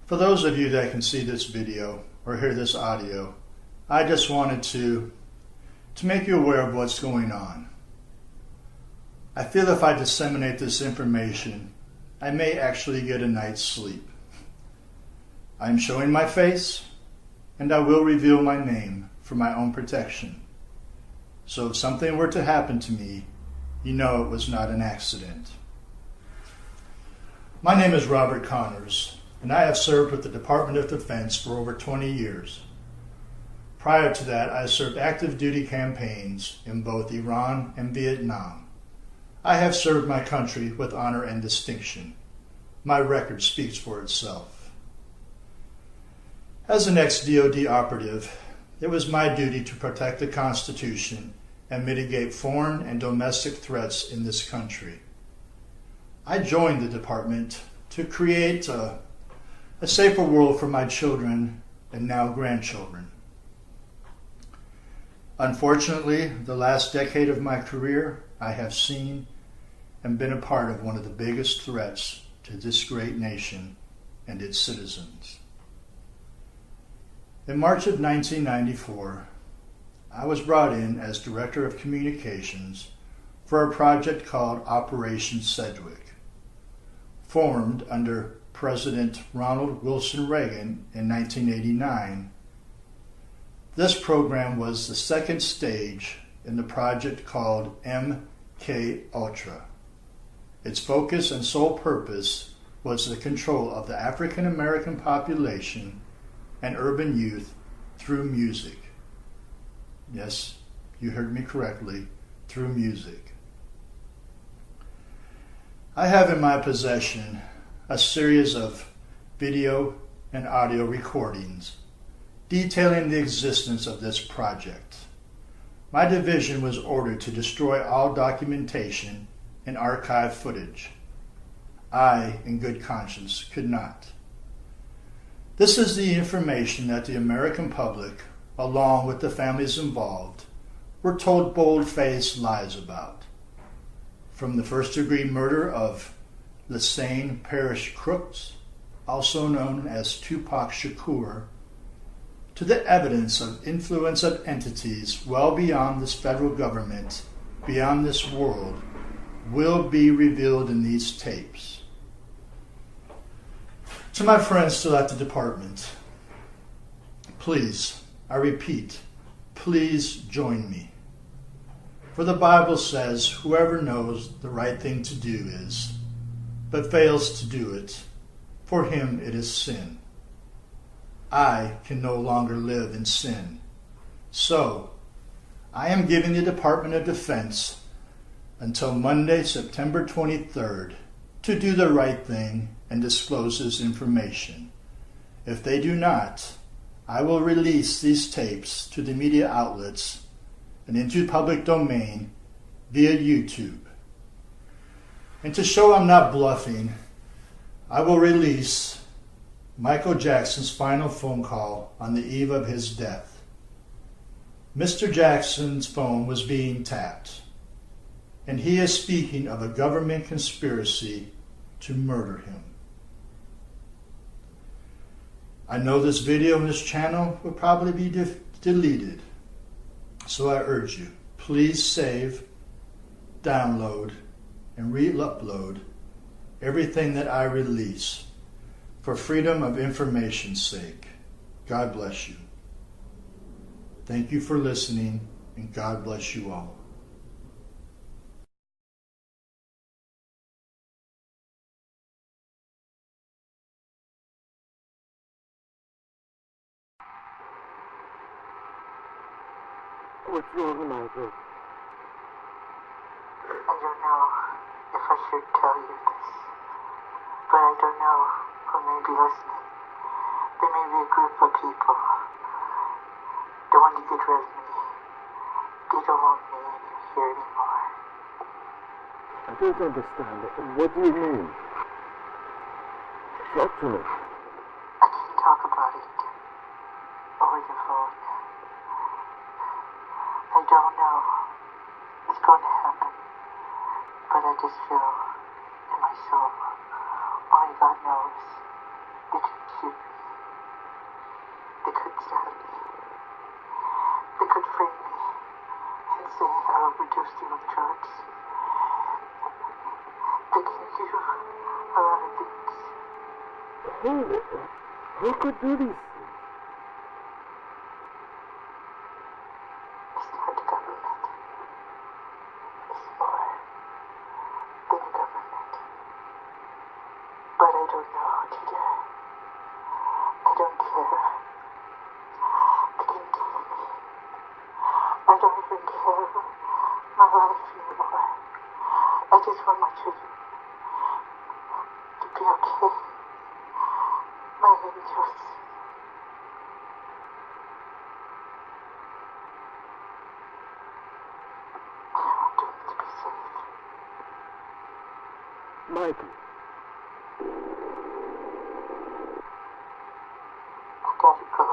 For those of you that can see this video or hear this audio, I just wanted to make you aware of what's going on. I feel if I disseminate this information, I may actually get a night's sleep. I am showing my face, and I will reveal my name for my own protection. So if something were to happen to me, you know it was not an accident. My name is Robert Connors, and I have served with the Department of Defense for over 20 years. Prior to that, I served active duty campaigns in both Iran and Vietnam. I have served my country with honor and distinction. My record speaks for itself. As an ex-DOD operative, it was my duty to protect the Constitution and mitigate foreign and domestic threats in this country. I joined the department to create a safer world for my children and now grandchildren. Unfortunately, the last decade of my career, I have seen and been a part of one of the biggest threats to this great nation and its citizens. In March of 1994, I was brought in as Director of Communications for a project called Operation Sedgwick, formed under President Ronald Wilson Reagan in 1989. This program was the second stage in the project called MK Ultra. Its focus and sole purpose was the control of the African American population and urban youth through music. Yes, you heard me correctly, through music. I have in my possession a series of video and audio recordings detailing the existence of this project. My division was ordered to destroy all documentation and archive footage. I, in good conscience, could not. This is the information that the American public, along with the families involved, were told bold-faced lies about. From the first-degree murder of Lassane Parish Crooks, also known as Tupac Shakur, to the evidence of influence of entities well beyond this federal government, beyond this world, will be revealed in these tapes. To my friends still at the department, please, I repeat, please join me. For the Bible says, whoever knows the right thing to do is, but fails to do it, for him it is sin. I can no longer live in sin. So, I am giving the Department of Defense until Monday, September 23rd, to do the right thing and disclose this information. If they do not, I will release these tapes to the media outlets and into public domain via YouTube. And to show I'm not bluffing, I will release Michael Jackson's final phone call on the eve of his death. Mr. Jackson's phone was being tapped, and he is speaking of a government conspiracy to murder him. I know this video and this channel will probably be deleted, so I urge you, please save, download, and re-upload everything that I release for freedom of information's sake. God bless you. Thank you for listening, and God bless you all. What's wrong, Michael? I don't know if I should tell you this, but I don't know who may be listening. There may be a group of people that want to get rid of me. They don't want me here anymore. I don't understand. What do you mean? Talk to me. I can't talk about it over the phone. I don't know what's going to happen, but I just feel in my soul, only God knows, they can shoot me. They could stab me. They could frame me and say I overdosed you with drugs. They can do a lot of things. Who could do these things? It's not the government. It's more than the government. But I don't know, Peter. I don't care. They can kill me. I don't even care my life anymore. I just want my children to be okay. My angels. I want them to be safe. Mikey, I gotta go.